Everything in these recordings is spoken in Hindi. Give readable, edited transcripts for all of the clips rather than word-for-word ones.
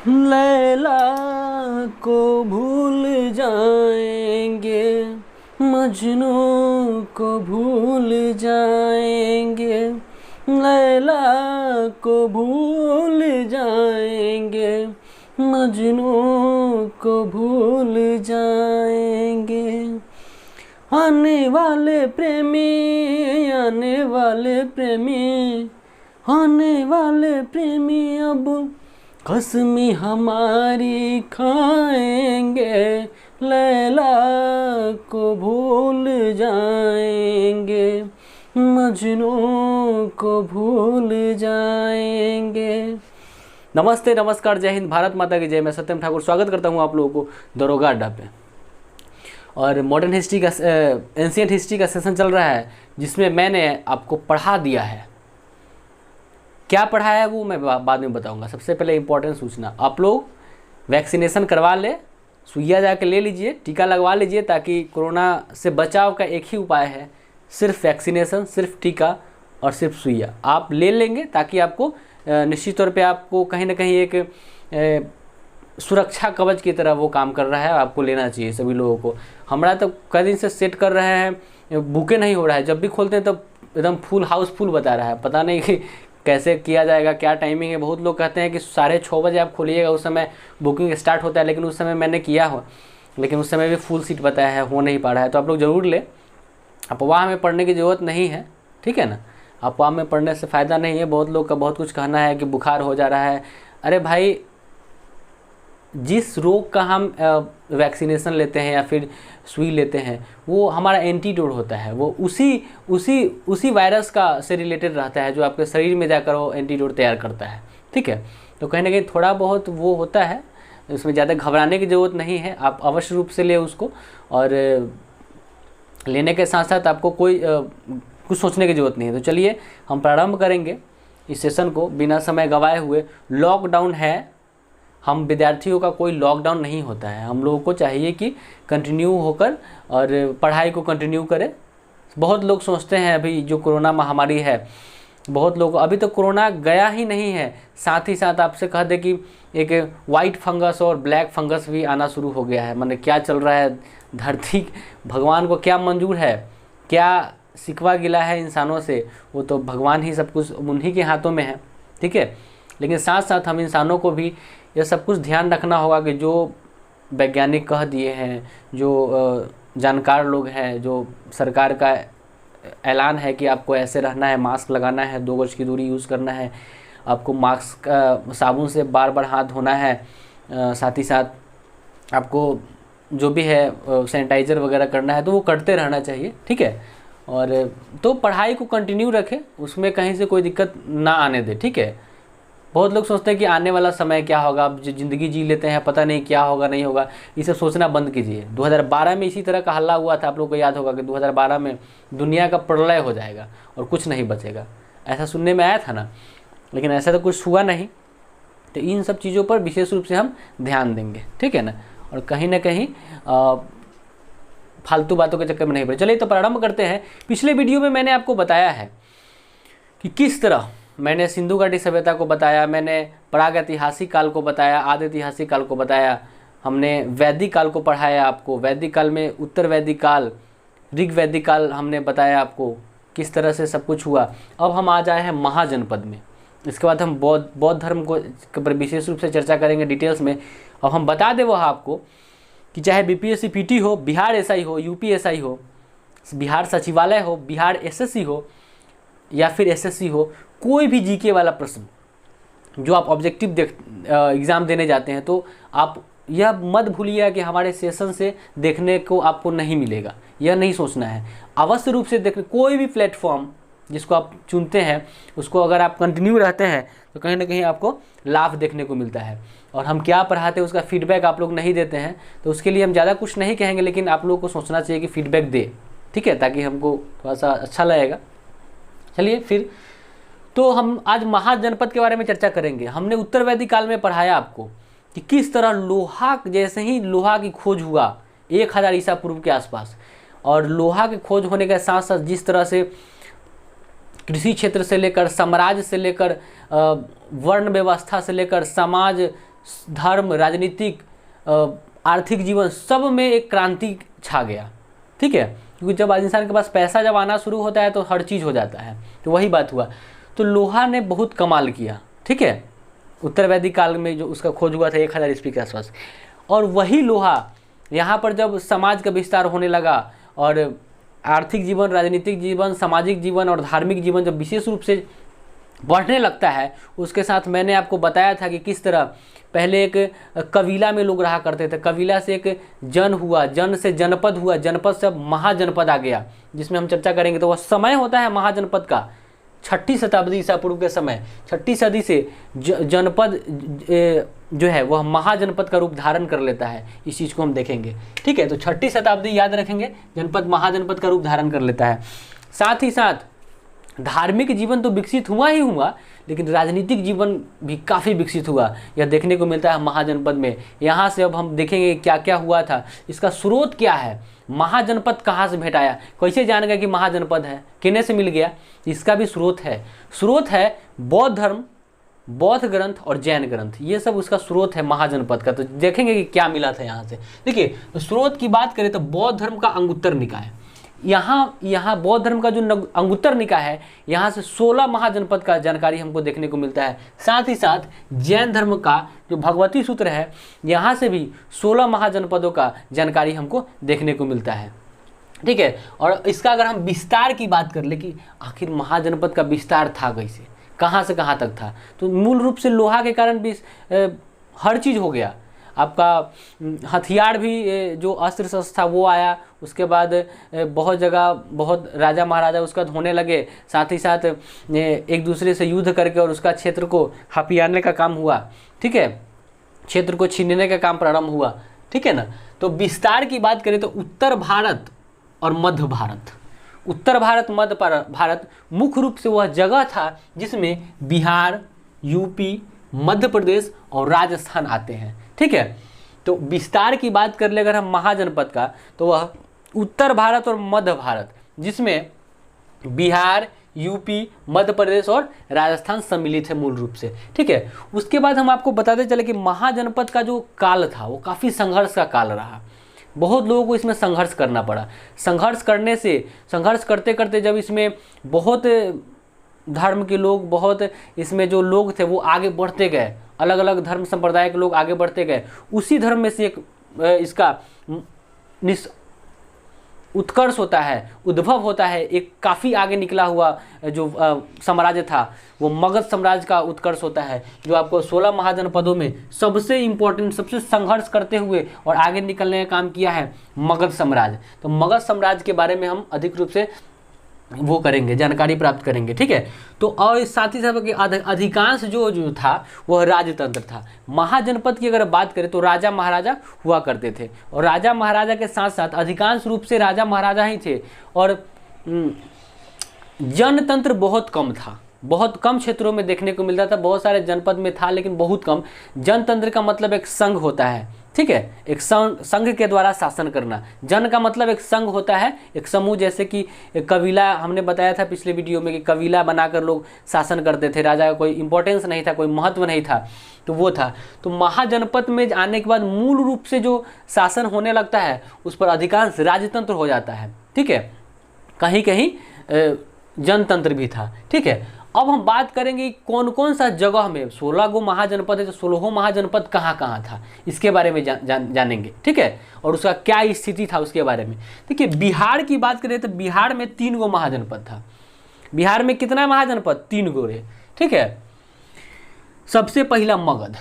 लैला को भूल जाएंगे, मजनू को भूल जाएंगे, लैला को भूल जाएंगे, मजनू को भूल जाएंगे। आने वाले प्रेमी, आने वाले प्रेमी, आने वाले प्रेमी अब कसमी हमारी खाएंगे, लैला को भूल जाएंगे, मजनू को भूल जाएंगे। नमस्ते, नमस्कार, जय हिंद, भारत माता की जय। मैं सत्यम ठाकुर स्वागत करता हूं आप लोगों को दरोगा अड्डा पे। और मॉडर्न हिस्ट्री का एंशिएंट हिस्ट्री का सेशन चल रहा है, जिसमें मैंने आपको पढ़ा दिया है। क्या पढ़ाया है वो मैं बाद में बताऊंगा। सबसे पहले इंपॉर्टेंट सूचना, आप लोग वैक्सीनेशन करवा ले, सुइया जाके ले लीजिए, टीका लगवा लीजिए, ताकि कोरोना से बचाव का एक ही उपाय है, सिर्फ वैक्सीनेशन, सिर्फ टीका और सिर्फ सुइया। आप ले लेंगे ताकि आपको निश्चित तौर पे आपको कहीं ना कहीं एक सुरक्षा कवच की तरह वो काम कर रहा है। आपको लेना चाहिए सभी लोगों को। हमारा तो कई दिन से सेट कर रहे हैं, बुके नहीं हो रहा है, जब भी खोलते हैं तब एकदम फुल हाउस फुल बता रहा है। पता नहीं कि कैसे किया जाएगा, क्या टाइमिंग है। बहुत लोग कहते हैं कि 6:30 बजे आप खोलिएगा, उस समय बुकिंग स्टार्ट होता है, लेकिन उस समय मैंने किया हो, लेकिन उस समय भी फुल सीट बताया है, हो नहीं पा रहा है। तो आप लोग ज़रूर लें। अफवाह में पढ़ने की ज़रूरत नहीं है, ठीक है ना। अफवाह में पढ़ने से फ़ायदा नहीं है। बहुत लोग का बहुत कुछ कहना है कि बुखार हो जा रहा है। अरे भाई, जिस रोग का हम वैक्सीनेशन लेते हैं या फिर सुई लेते हैं, वो हमारा एंटीडोट होता है। वो उसी वायरस का से रिलेटेड रहता है, जो आपके शरीर में जाकर वो एंटीडोट तैयार करता है, ठीक है। तो कहीं ना कहीं थोड़ा बहुत वो होता है, उसमें ज़्यादा घबराने की ज़रूरत नहीं है। आप अवश्य रूप से लें उसको, और लेने के साथ साथ आपको कोई कुछ सोचने की ज़रूरत नहीं है। तो चलिए हम प्रारंभ करेंगे इस सेशन को बिना समय गंवाए हुए। लॉकडाउन है, हम विद्यार्थियों का कोई लॉकडाउन नहीं होता है। हम लोगों को चाहिए कि कंटिन्यू होकर और पढ़ाई को कंटिन्यू करें। बहुत लोग सोचते हैं अभी जो कोरोना महामारी है, बहुत लोग अभी तो कोरोना गया ही नहीं है, साथ ही साथ आपसे कह दे कि एक वाइट फंगस और ब्लैक फंगस भी आना शुरू हो गया है। माने क्या चल रहा है धरती, भगवान को क्या मंजूर है, क्या शिकवा गिला है इंसानों से, वो तो भगवान ही सब कुछ उन्हीं के हाथों में है, ठीक है। लेकिन साथ साथ हम इंसानों को भी यह सब कुछ ध्यान रखना होगा कि जो वैज्ञानिक कह दिए हैं, जो जानकार लोग हैं, जो सरकार का ऐलान है कि आपको ऐसे रहना है, मास्क लगाना है, 2 गज की दूरी यूज़ करना है, आपको मास्क साबुन से बार बार हाथ धोना है, साथ ही साथ आपको जो भी है सैनिटाइज़र वगैरह करना है, तो वो करते रहना चाहिए, ठीक है। और तो पढ़ाई को कंटिन्यू रखें, उसमें कहीं से कोई दिक्कत ना आने दे, ठीक है। बहुत लोग सोचते हैं कि आने वाला समय क्या होगा, अब ज़िंदगी जी लेते हैं, पता नहीं क्या होगा नहीं होगा, इसे सोचना बंद कीजिए। 2012 में इसी तरह का हल्ला हुआ था, आप लोग को याद होगा कि 2012 में दुनिया का प्रलय हो जाएगा और कुछ नहीं बचेगा, ऐसा सुनने में आया था ना। लेकिन ऐसा तो कुछ हुआ नहीं। तो इन सब चीज़ों पर विशेष रूप से हम ध्यान देंगे, ठीक है ना, और कहीं ना कहीं फालतू बातों के चक्कर में नहीं पड़े। चलिए तो प्रारंभ करते हैं। पिछले वीडियो में मैंने आपको बताया है कि किस तरह मैंने सिंधु घाटी सभ्यता को बताया, मैंने प्राग ऐतिहासिक काल को बताया, आदि ऐतिहासिक काल को बताया, हमने वैदिक काल को पढ़ाया आपको। वैदिक काल में उत्तर वैदिक काल, ऋग वैदिक काल हमने बताया आपको, किस तरह से सब कुछ हुआ। अब हम आ जाए हैं महाजनपद में। इसके बाद हम बौद्ध धर्म को विशेष रूप से चर्चा करेंगे डिटेल्स में। अब हम बता दें वह आपको कि चाहे बीपीएससी पीटी हो, बिहार एसआई हो, यूपी एसआई हो, बिहार सचिवालय हो, बिहार एसएससी हो या फिर एसएससी हो, कोई भी जीके वाला प्रश्न जो आप ऑब्जेक्टिव एग्ज़ाम देने जाते हैं, तो आप यह मत भूलिएगा कि हमारे सेशन से देखने को आपको नहीं मिलेगा। यह नहीं सोचना है, अवश्य रूप से देखने। कोई भी प्लेटफॉर्म जिसको आप चुनते हैं, उसको अगर आप कंटिन्यू रहते हैं तो कहीं ना कहीं आपको लाभ देखने को मिलता है। और हम क्या पढ़ाते हैं उसका फीडबैक आप लोग नहीं देते हैं, तो उसके लिए हम ज़्यादा कुछ नहीं कहेंगे, लेकिन आप लोगों को सोचना चाहिए कि फीडबैक दे, ठीक है, ताकि हमको थोड़ा सा अच्छा लगेगा। चलिए फिर तो हम आज महाजनपद के बारे में चर्चा करेंगे। हमने उत्तर वैदिक काल में पढ़ाया आपको कि किस तरह लोहा, जैसे ही लोहा की खोज हुआ 1000 ईसा पूर्व के आसपास, और लोहा की खोज होने के साथ साथ जिस तरह से कृषि क्षेत्र से लेकर साम्राज्य से लेकर वर्ण व्यवस्था से लेकर समाज धर्म, राजनीतिक, आर्थिक जीवन सब में एक क्रांति छा गया। ठीक है, क्योंकि जब इंसान के पास पैसा जब आना शुरू होता है तो हर चीज़ हो जाता है। तो वही बात हुआ। तो लोहा ने बहुत कमाल किया। ठीक है, उत्तर वैदिक काल में जो उसका खोज हुआ था 1000 ईस्वी के आसपास। और वही लोहा यहाँ पर जब समाज का विस्तार होने लगा और आर्थिक जीवन, राजनीतिक जीवन, सामाजिक जीवन और धार्मिक जीवन जब विशेष रूप से बढ़ने लगता है, उसके साथ मैंने आपको बताया था कि किस तरह पहले एक कबीला में लोग रहा करते थे, कबीला से एक जन हुआ, जन से जनपद हुआ, जनपद से महाजनपद आ गया, जिसमें हम चर्चा करेंगे। तो वह समय होता है महाजनपद का 6ठी शताब्दी ईसा पूर्व के समय, 6ठी सदी से जनपद जो है वह महाजनपद का रूप धारण कर लेता है। इस चीज़ को हम देखेंगे। ठीक है, तो 6ठी शताब्दी याद रखेंगे, जनपद महाजनपद का रूप धारण कर लेता है। साथ ही साथ धार्मिक जीवन तो विकसित हुआ ही हुआ, लेकिन राजनीतिक जीवन भी काफ़ी विकसित हुआ। यह देखने को मिलता है महाजनपद में। यहाँ से अब हम देखेंगे क्या क्या हुआ था, इसका स्रोत क्या है, महाजनपद कहाँ से भेंटाया, कैसे जान गया कि महाजनपद है, किन्ने से मिल गया, इसका भी स्रोत है। स्रोत है बौद्ध धर्म, बौद्ध ग्रंथ और जैन ग्रंथ, ये सब उसका स्रोत है महाजनपद का। तो देखेंगे कि क्या मिला था यहाँ से। देखिए, तो स्रोत की बात करें तो बौद्ध धर्म का अंगुत्तर निकाय, यहाँ बौद्ध धर्म का जो अंगुत्तर निकाय है, यहाँ से 16 महाजनपद का जानकारी हमको देखने को मिलता है। साथ ही साथ जैन धर्म का जो भगवती सूत्र है, यहाँ से भी 16 महाजनपदों का जानकारी हमको देखने को मिलता है। ठीक है, और इसका अगर हम विस्तार की बात कर ले कि आखिर महाजनपद का विस्तार था कैसे, कहाँ से कहाँ तक था, तो मूल रूप से लोहा के कारण भी हर चीज़ हो गया। आपका हथियार भी, जो अस्त्र शस्त्र था वो आया, उसके बाद बहुत जगह बहुत राजा महाराजा उसका होने लगे। साथ ही साथ एक दूसरे से युद्ध करके और उसका क्षेत्र को हथियाने का काम हुआ। ठीक है, क्षेत्र को छीनने का काम प्रारंभ हुआ। ठीक है ना। तो विस्तार की बात करें तो उत्तर भारत और मध्य भारत, उत्तर भारत, मध्य भारत मुख्य रूप से वह जगह था जिसमें बिहार, यूपी, मध्य प्रदेश और राजस्थान आते हैं। ठीक है, तो विस्तार की बात कर ले अगर हम महाजनपद का, तो वह उत्तर भारत और मध्य भारत, जिसमें बिहार, यूपी, मध्य प्रदेश और राजस्थान सम्मिलित है मूल रूप से। ठीक है, उसके बाद हम आपको बताते चले कि महाजनपद का जो काल था वो काफ़ी संघर्ष का काल रहा। बहुत लोगों को इसमें संघर्ष करना पड़ा। संघर्ष करते करते जब इसमें बहुत धर्म के लोग, बहुत इसमें जो लोग थे वो आगे बढ़ते गए, अलग अलग धर्म संप्रदाय के लोग आगे बढ़ते गए। उसी धर्म में से एक इसका उत्कर्ष होता है, उद्भव होता है, एक काफ़ी आगे निकला हुआ जो साम्राज्य था वो मगध साम्राज्य का उत्कर्ष होता है, जो आपको 16 महाजनपदों में सबसे इम्पोर्टेंट, सबसे संघर्ष करते हुए और आगे निकलने का काम किया है मगध साम्राज्य। तो मगध साम्राज्य के बारे में हम अधिक रूप से वो करेंगे, जानकारी प्राप्त करेंगे। ठीक है, तो और साथ ही साथ अधिकांश जो था वह राजतंत्र था। महाजनपद की अगर बात करें तो राजा महाराजा हुआ करते थे, और राजा महाराजा के साथ साथ अधिकांश रूप से राजा महाराजा ही थे। और जनतंत्र बहुत कम था, बहुत कम क्षेत्रों में देखने को मिलता था। बहुत सारे जनपद में था लेकिन बहुत कम। जनतंत्र का मतलब एक संघ होता है। ठीक है, एक संघ के द्वारा शासन करना। जन का मतलब एक संघ होता है, एक समूह, जैसे कि कबीला हमने बताया था पिछले वीडियो में कि कबीला बनाकर लोग शासन करते थे। राजा का कोई इंपॉर्टेंस नहीं था, कोई महत्व नहीं था, तो वो था। तो महाजनपद में आने के बाद मूल रूप से जो शासन होने लगता है उस पर अधिकांश राजतंत्र हो जाता है। ठीक है, कहीं कहीं जनतंत्र भी था। ठीक है, अब हम बात करेंगे कौन कौन सा जगह में 16 गो महाजनपद है, तो 16 महाजनपद कहाँ कहाँ था इसके बारे में जानेंगे। ठीक है, और उसका क्या स्थिति था उसके बारे में। देखिए, बिहार की बात करें तो बिहार में 3 गो महाजनपद था। बिहार में कितना महाजनपद? 3 गो रहे। ठीक है, सबसे पहला मगध,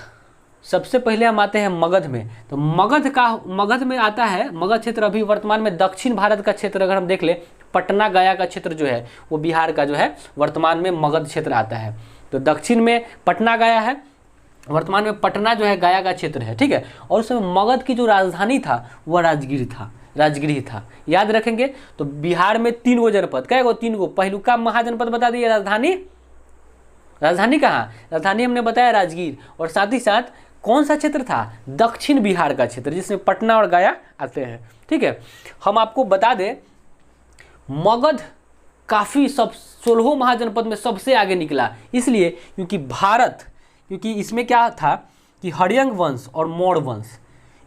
सबसे पहले हम आते हैं मगध में। तो मगध में आता है, मगध क्षेत्र अभी वर्तमान में दक्षिण भारत का क्षेत्र अगर हम देख ले, पटना गया का क्षेत्र जो है वो बिहार का जो है वर्तमान में मगध क्षेत्र आता है। तो दक्षिण में पटना गया है, वर्तमान में पटना जो है गया का क्षेत्र है। ठीक है, और उस समय मगध की जो राजधानी था वह राजगिरी था। याद रखेंगे। तो बिहार में 3 गो जनपद, क्या गो? 3 गो। पहलुका महाजनपद बता दिए, राजधानी कहाँ? राजधानी हमने बताया राजगीर। और साथ ही साथ कौन सा क्षेत्र था? दक्षिण बिहार का क्षेत्र, जिसमें पटना और गया आते हैं। ठीक है, हम आपको बता दें मगध काफ़ी 16 महाजनपद में सबसे आगे निकला, इसलिए क्योंकि इसमें क्या था कि हर्यंग वंश और मौर्य वंश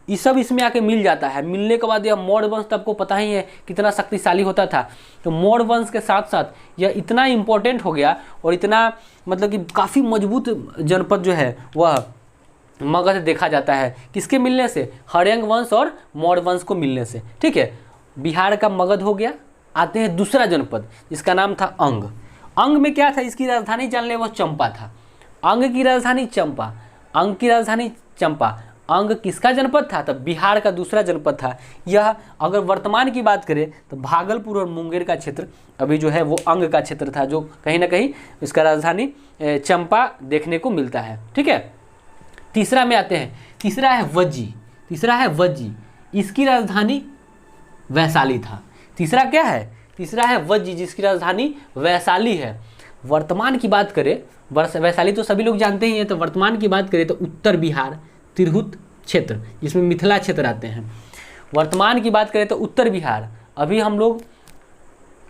ये सब इसमें आके मिल जाता है। मिलने के बाद यह मौर्य वंश तो आपको पता ही है कितना शक्तिशाली होता था। तो मौर्य वंश के साथ साथ यह इतना इम्पोर्टेंट हो गया और इतना मतलब कि काफ़ी मजबूत जनपद जो है वह मगध देखा जाता है। किसके मिलने से? हर्यंग वंश और मौर्य वंश को मिलने से। ठीक है, बिहार का मगध हो गया। आते हैं दूसरा जनपद जिसका नाम था अंग। अंग में क्या था? इसकी राजधानी जान ले, वो चंपा था। अंग की राजधानी चंपा, अंग की राजधानी चंपा। अंग किसका जनपद था? तब बिहार का दूसरा जनपद था। यह अगर वर्तमान की बात करें तो भागलपुर और मुंगेर का क्षेत्र अभी जो है वो अंग का क्षेत्र था, जो कहीं ना कहीं इसका राजधानी चंपा देखने को मिलता है। ठीक है, तीसरा में आते हैं। तीसरा है वज्जी। तीसरा है वज्जी, इसकी राजधानी वैशाली था। तीसरा क्या है? तीसरा है वज्जी, जिसकी राजधानी वैशाली है। वर्तमान की बात करें, वैशाली तो सभी लोग जानते ही हैं। तो वर्तमान की बात करें तो उत्तर बिहार तिरहुत क्षेत्र, जिसमें मिथिला क्षेत्र आते हैं। वर्तमान की बात करें तो उत्तर बिहार, अभी हम लोग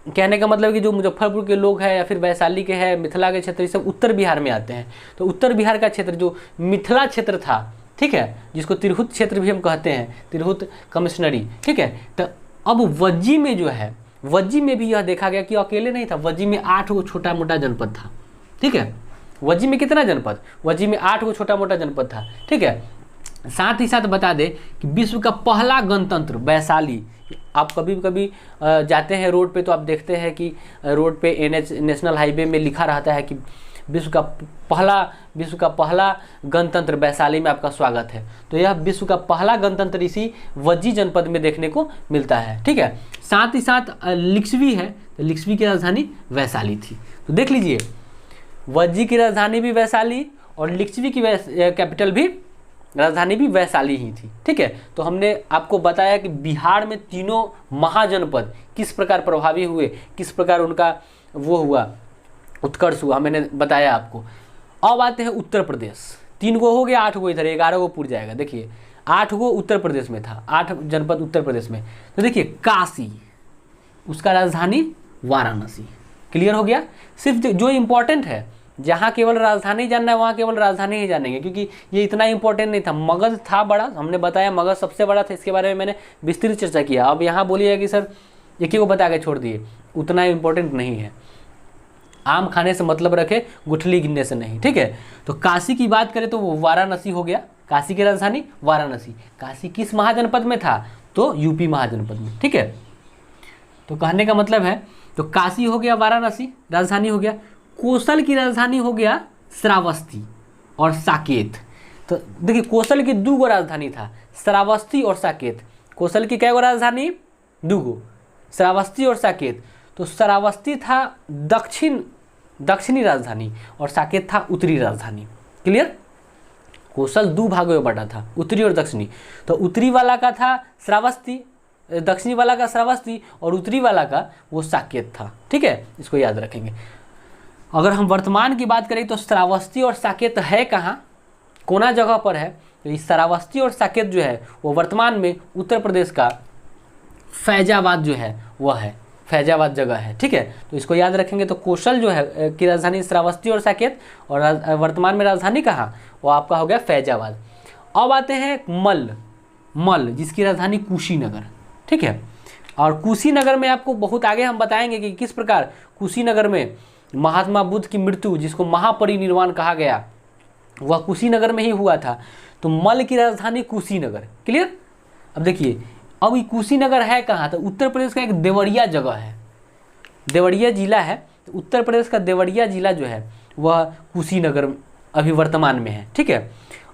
कहने का मतलब कि जो मुजफ्फरपुर के लोग हैं या फिर वैशाली के हैं, मिथिला के क्षेत्र, ये सब उत्तर बिहार में आते हैं। तो उत्तर बिहार का क्षेत्र जो मिथिला क्षेत्र था, ठीक है, जिसको तिरहुत क्षेत्र भी हम कहते हैं, तिरहुत कमिश्नरी। ठीक है, तो अब वज्जी में जो है, वज्जी में भी यह देखा गया कि अकेले नहीं था। वज्जी में 8 गो छोटा मोटा जनपद था। ठीक है, वज्जी में कितना जनपद? वज्जी में 8 गो छोटा मोटा जनपद था। ठीक है, साथ ही साथ बता दें कि विश्व का पहला गणतंत्र वैशाली। आप कभी कभी जाते हैं रोड पे तो आप देखते हैं कि रोड पे NH नेशनल हाईवे में लिखा रहता है कि विश्व का पहला गणतंत्र वैशाली में आपका स्वागत है। तो यह विश्व का पहला गणतंत्र इसी वज्जी जनपद में देखने को मिलता है। ठीक है, साथ ही साथ लिच्छवी है, तो लिच्छवी की राजधानी वैशाली थी। तो देख लीजिए, वज्जी की राजधानी भी वैशाली और लिच्छवी की कैपिटल भी राजधानी भी वैशाली ही थी। ठीक है, तो हमने आपको बताया कि बिहार में तीनों महाजनपद किस प्रकार प्रभावी हुए, किस प्रकार उनका वो हुआ, उत्कर्ष हुआ, मैंने बताया आपको। अब आते हैं उत्तर प्रदेश। 3 गो हो गया, 8 गो इधर, 11 गो पूर जाएगा। देखिए 8 गो उत्तर प्रदेश में था, 8 जनपद उत्तर प्रदेश में। तो देखिए काशी, उसका राजधानी वाराणसी। क्लियर हो गया? सिर्फ जो इम्पोर्टेंट है, जहाँ केवल राजधानी जानना है वहाँ केवल राजधानी ही जानेंगे, क्योंकि ये इतना इंपॉर्टेंट नहीं था। मगध था बड़ा, हमने बताया मगध सबसे बड़ा था, इसके बारे में मैंने विस्तृत चर्चा किया। अब यहाँ बोलिएगा कि सर एक ही को बता के छोड़ दिए, उतना इंपॉर्टेंट नहीं है। आम खाने से मतलब रखे, गुठली गिनने से नहीं। ठीक है, तो काशी की बात करें तो वो वाराणसी हो गया। काशी की राजधानी वाराणसी। काशी किस महाजनपद में था? तो यूपी महाजनपद में। ठीक है, तो कहने का मतलब है, तो काशी हो गया, वाराणसी राजधानी हो गया। कोसल की राजधानी हो गया श्रावस्ती और साकेत। तो देखिए कोसल की 2 गो राजधानी था, श्रावस्ती और साकेत। कोसल की कै गो राजधानी? 2 गो, श्रावस्ती और साकेत। तो श्रावस्ती था दक्षिणी राजधानी और साकेत था उत्तरी राजधानी। क्लियर? कोसल 2 भागों में बटा था, उत्तरी और दक्षिणी। तो उत्तरी वाला का था श्रावस्ती, दक्षिणी वाला का श्रावस्ती और उत्तरी वाला का वो साकेत था। ठीक है, इसको याद रखेंगे। अगर हम वर्तमान की बात करें तो श्रावस्ती और साकेत है कहाँ, कोना जगह पर है। तो इस श्रावस्ती और साकेत जो है वो वर्तमान में उत्तर प्रदेश का फैजाबाद जो है वह है, फैजाबाद जगह है। ठीक है, तो इसको याद रखेंगे। तो कोसल जो है की राजधानी श्रावस्ती और साकेत, और वर्तमान में राजधानी कहाँ, वो आपका हो गया फैजाबाद। अब आते हैं मल, जिसकी राजधानी कुशीनगर। ठीक है, और कुशीनगर में आपको बहुत आगे हम बताएंगे कि किस प्रकार कुशीनगर में महात्मा बुद्ध की मृत्यु, जिसको महापरिनिर्वाण कहा गया, वह कुशीनगर में ही हुआ था। तो मल की राजधानी कुशीनगर। क्लियर? अब देखिए, अब ये कुशीनगर है कहाँ? तो उत्तर प्रदेश का एक देवरिया जगह है, देवरिया जिला है। तो उत्तर प्रदेश का देवरिया जिला जो है वह कुशीनगर अभी वर्तमान में है। ठीक है,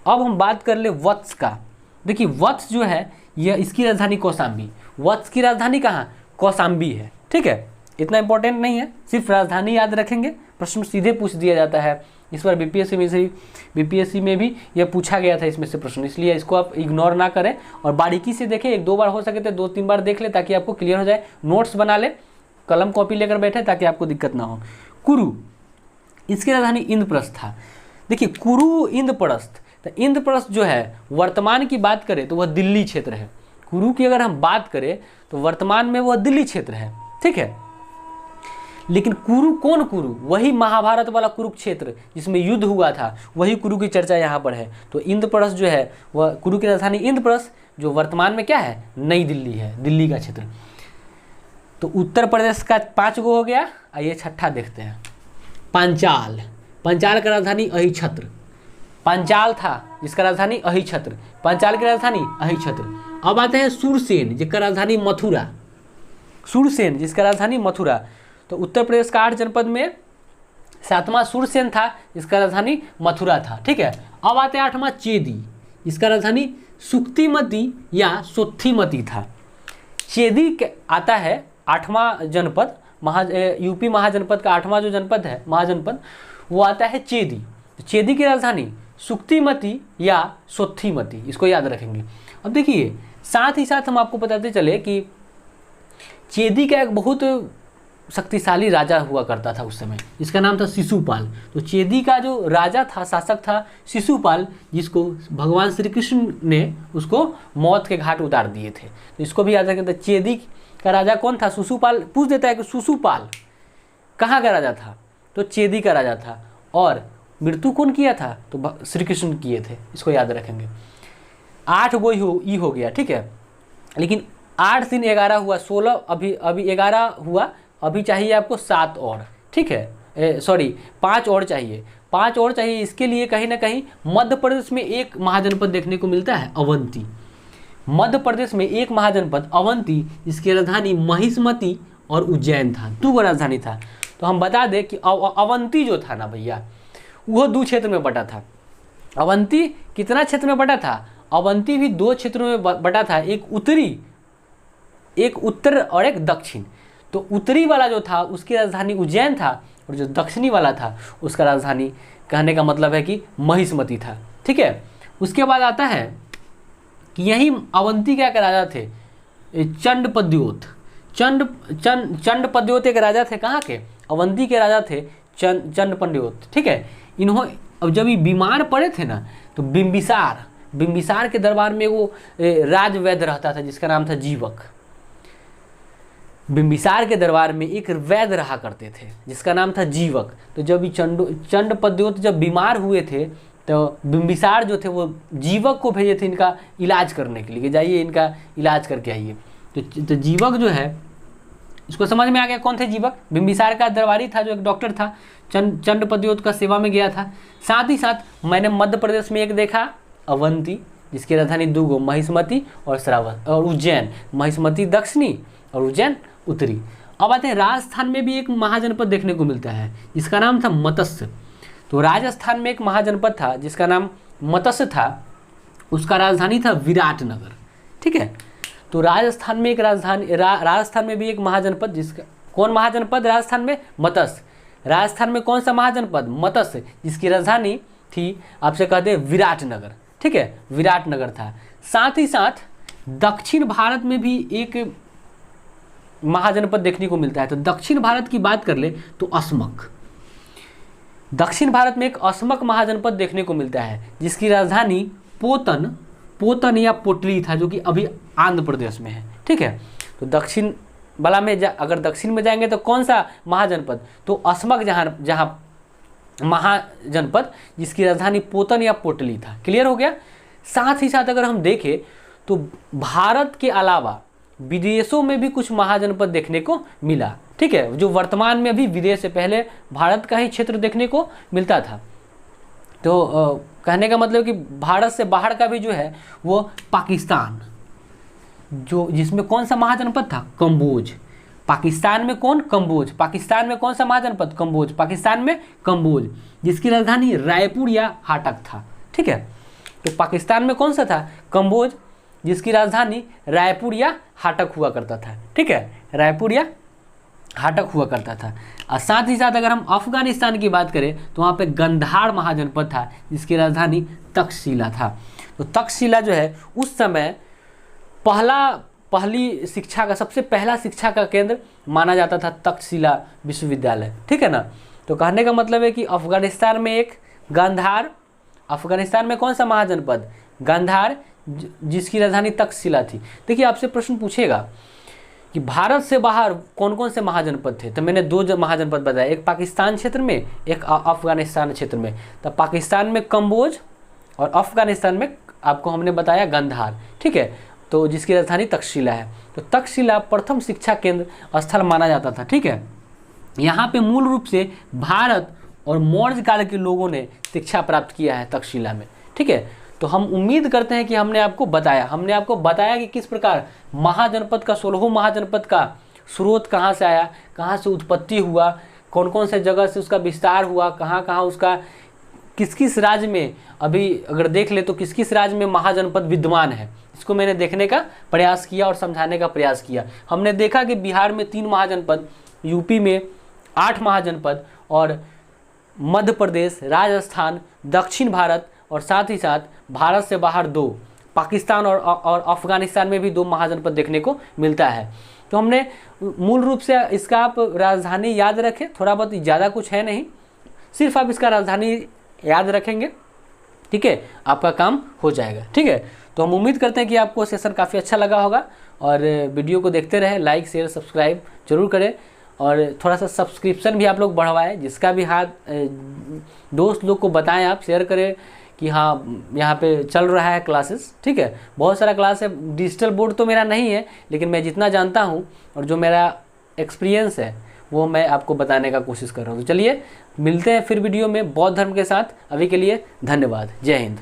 अब हम बात कर ले वत्स का। देखिए वत्स जो है यह, इसकी राजधानी कौशाम्बी। वत्स की राजधानी कहाँ? कौशाम्बी है। ठीक है, इतना इंपॉर्टेंट नहीं है, सिर्फ राजधानी याद रखेंगे, प्रश्न सीधे पूछ दिया जाता है। इस बार बीपीएससी में भी यह पूछा गया था इसमें से प्रश्न, इसलिए इसको आप इग्नोर ना करें और बारीकी से देखें। 1-2 बार हो सके तो 2-3 बार देख ले ताकि आपको क्लियर हो जाए। नोट्स बना ले, कलम कॉपी लेकर बैठे ताकि आपको दिक्कत ना हो। कुरु, इसकी राजधानी इंद्रप्रस्थ था। देखिए कुरु इंद्रप्रस्थ, तो इंद्रप्रस्थ जो है वर्तमान की बात करें तो वह दिल्ली क्षेत्र है। कुरु की अगर हम बात करें तो वर्तमान में वह दिल्ली क्षेत्र है। ठीक है, लेकिन कुरु कौन कुरु? वही महाभारत वाला कुरुक्षेत्र जिसमें युद्ध हुआ था, वही कुरु की चर्चा यहाँ पर है। तो इंद्रप्रस्थ जो है वह कुरु की राजधानी इंद्रप्रस्थ, जो वर्तमान में क्या है, नई दिल्ली है, दिल्ली का क्षेत्र। तो उत्तर प्रदेश का 5 गो हो गया। आइए छठा देखते हैं, पांचाल। पांचाल का राजधानी अहिछत्र। पांचाल था जिसका राजधानी अहिछत्र, पांचाल की राजधानी अहिछत्र। अब आते हैं सुरसेन जिसका राजधानी मथुरा। सुरसेन जिसका राजधानी मथुरा। तो उत्तर प्रदेश का 8 जनपद में 7वां सुरसेन था जिसका राजधानी मथुरा था। ठीक है, अब आते हैं 8वां चेदी, इसका राजधानी सुक्तिमती या सोत्थीमती था। चेदी आता है 8वां जनपद, यूपी महाजनपद का 8वां जो जनपद है, महाजनपद, वो आता है चेदी। तो चेदी की राजधानी सुक्तिमती या सोत्थीमती, इसको याद रखेंगे। अब देखिए, साथ ही साथ हम आपको बताते चले कि चेदी का एक बहुत शक्तिशाली राजा हुआ करता था उस समय, जिसका नाम था शिशुपाल। तो चेदी का जो राजा था, शासक था शिशुपाल, जिसको भगवान श्री कृष्ण ने उसको मौत के घाट उतार दिए थे। तो इसको भी याद रखें। तो चेदी का राजा कौन था? शिशुपाल। पूछ देता है कि शिशुपाल कहाँ का राजा था? तो चेदी का राजा था। और मृत्यु कौन किया था? तो श्री कृष्ण किए थे, इसको याद रखेंगे। 8 गो ही हो गया, ठीक है। लेकिन 8 3 11 हुआ, 16 अभी 11 हुआ, अभी चाहिए आपको 7 और, ठीक है। सॉरी 5 और चाहिए, 5 और चाहिए। इसके लिए कहीं ना कहीं मध्य प्रदेश में एक महाजनपद देखने को मिलता है, अवंती। मध्य प्रदेश में एक महाजनपद अवंती, जिसकी राजधानी महिष्मती और उज्जैन था, 2 राजधानी था। तो हम बता दें कि अवंती जो था ना भैया, वह 2 क्षेत्र में बटा था। अवंती कितना क्षेत्र में बटा था? अवंती भी 2 क्षेत्रों में बटा था, एक उत्तर और एक दक्षिण। तो उत्तरी वाला जो था उसकी राजधानी उज्जैन था, और जो दक्षिणी वाला था उसका राजधानी, कहने का मतलब है कि महिष्मती था, ठीक है। उसके बाद आता है कि यही अवंती क्या के राजा थे? चंडपद्योत। चंडपद्योत एक राजा थे, कहाँ के? अवंती के राजा थे चंडपद्योत, ठीक है। अब जब ये बीमार पड़े थे ना, तो बिम्बिसार के दरबार में वो राजवैद्य रहता था जिसका नाम था जीवक। बिम्बिसार के दरबार में एक वैद्य रहा करते थे जिसका नाम था जीवक। तो जब ये चंडपद्योत जब बीमार हुए थे, तो बिम्बिसार जो थे वो जीवक को भेजे थे इनका इलाज करने के लिए, जाइए इनका इलाज करके आइए। तो जीवक जो है, इसको समझ में आ गया कौन थे जीवक? बिम्बिसार का दरबारी था, जो एक डॉक्टर था, चंडपद्योत का सेवा में गया था। साथ ही साथ मैंने मध्य प्रदेश में एक देखा, अवंती, जिसकी राजधानी 2 गो, महिष्मती और श्रावस्ती और उज्जैन। महिष्मती दक्षिणी और उज्जैन उत्तरी। अब आते हैं राजस्थान में भी एक महाजनपद देखने को मिलता है जिसका नाम था मत्स्य। तो राजस्थान में एक महाजनपद था जिसका नाम मत्स्य था, उसका राजधानी था विराटनगर, ठीक है। तो राजस्थान में एक राजस्थान में भी एक महाजनपद, जिसका कौन महाजनपद? राजस्थान में मत्स्य। राजस्थान में कौन सा महाजनपद? मत्स्य, जिसकी राजधानी थी, आपसे कहते हैं विराटनगर, ठीक है, विराटनगर था। साथ ही साथ दक्षिण भारत में भी एक महाजनपद देखने को मिलता है। तो दक्षिण भारत की बात कर ले तो असमक। दक्षिण भारत में एक असमक महाजनपद देखने को मिलता है जिसकी राजधानी पोतन या पोटली था, जो कि अभी आंध्र प्रदेश में है, ठीक है। तो दक्षिण वाला में अगर दक्षिण में जाएंगे तो कौन सा महाजनपद? तो असमक जहाँ महाजनपद, जिसकी राजधानी पोतन या पोटली था। क्लियर हो गया। साथ ही साथ अगर हम देखें तो भारत के अलावा विदेशों में भी कुछ महाजनपद देखने को मिला, ठीक है, जो वर्तमान में भी विदेश से पहले भारत का ही क्षेत्र देखने को मिलता था। तो कहने का मतलब कि भारत से बाहर का भी जो है वो पाकिस्तान, जो जिसमें कौन सा महाजनपद था? कंबोज। पाकिस्तान में कौन? कंबोज। पाकिस्तान में कौन सा महाजनपद? कंबोज। पाकिस्तान में कंबोज, जिसकी राजधानी रायपुर या हाटक था, ठीक है। तो पाकिस्तान में कौन सा था? कंबोज, जिसकी राजधानी रायपुर या हाटक हुआ करता था, ठीक है, रायपुर या हाटक हुआ करता था। और साथ ही साथ अगर हम अफगानिस्तान की बात करें तो वहाँ पे गंधार महाजनपद था जिसकी राजधानी तक्षशिला था। तो तक्षशिला जो है उस समय पहली शिक्षा का सबसे पहला शिक्षा का केंद्र माना जाता था, तक्षशिला विश्वविद्यालय, ठीक है ना। तो कहने का मतलब है कि अफगानिस्तान में एक गंधार, अफगानिस्तान में कौन सा महाजनपद? गंधार, जिसकी राजधानी तक्षशिला थी। देखिए आपसे प्रश्न पूछेगा कि भारत से बाहर कौन कौन से महाजनपद थे। तो मैंने 2 महाजनपद बताया, एक पाकिस्तान क्षेत्र में, एक अफगानिस्तान क्षेत्र में। तो पाकिस्तान में कम्बोज और अफगानिस्तान में आपको हमने बताया गंधार, ठीक है। तो जिसकी राजधानी तक्षशिला है। तो तक्षशिला प्रथम शिक्षा केंद्र स्थल माना जाता था, ठीक है। यहाँ पे मूल रूप से भारत और मौर्य काल के लोगों ने शिक्षा प्राप्त किया है तक्षशिला में, ठीक है। तो हम उम्मीद करते हैं कि हमने आपको बताया कि किस प्रकार महाजनपद का 16 महाजनपद का स्रोत कहाँ से आया, कहाँ से उत्पत्ति हुआ, कौन कौन से जगह से उसका विस्तार हुआ, कहाँ कहाँ उसका किस किस राज्य में, अभी अगर देख ले तो किस किस राज्य में महाजनपद विद्यमान है, इसको मैंने देखने का प्रयास किया और समझाने का प्रयास किया। हमने देखा कि बिहार में 3 महाजनपद, यूपी में 8 महाजनपद और मध्य प्रदेश, राजस्थान, दक्षिण भारत और साथ ही साथ भारत से बाहर 2, पाकिस्तान और अफगानिस्तान में भी 2 महाजनपद देखने को मिलता है। तो हमने मूल रूप से इसका आप राजधानी याद रखें, थोड़ा बहुत, ज़्यादा कुछ है नहीं, सिर्फ आप इसका राजधानी याद रखेंगे, ठीक है, आपका काम हो जाएगा, ठीक है। तो हम उम्मीद करते हैं कि आपको सेशन काफ़ी अच्छा लगा होगा और वीडियो को देखते रहें, लाइक शेयर सब्सक्राइब जरूर करें और थोड़ा सा सब्सक्रिप्शन भी आप लोग बढ़वाएं, जिसका भी हाथ दोस्त लोग को बताएं, आप शेयर करें कि हाँ यहाँ पे चल रहा है क्लासेस, ठीक है। बहुत सारा क्लास है, डिजिटल बोर्ड तो मेरा नहीं है, लेकिन मैं जितना जानता हूँ और जो मेरा एक्सपीरियंस है वो मैं आपको बताने का कोशिश कर रहा हूँ। तो चलिए मिलते हैं फिर वीडियो में बौद्ध धर्म के साथ। अभी के लिए धन्यवाद। जय हिंद।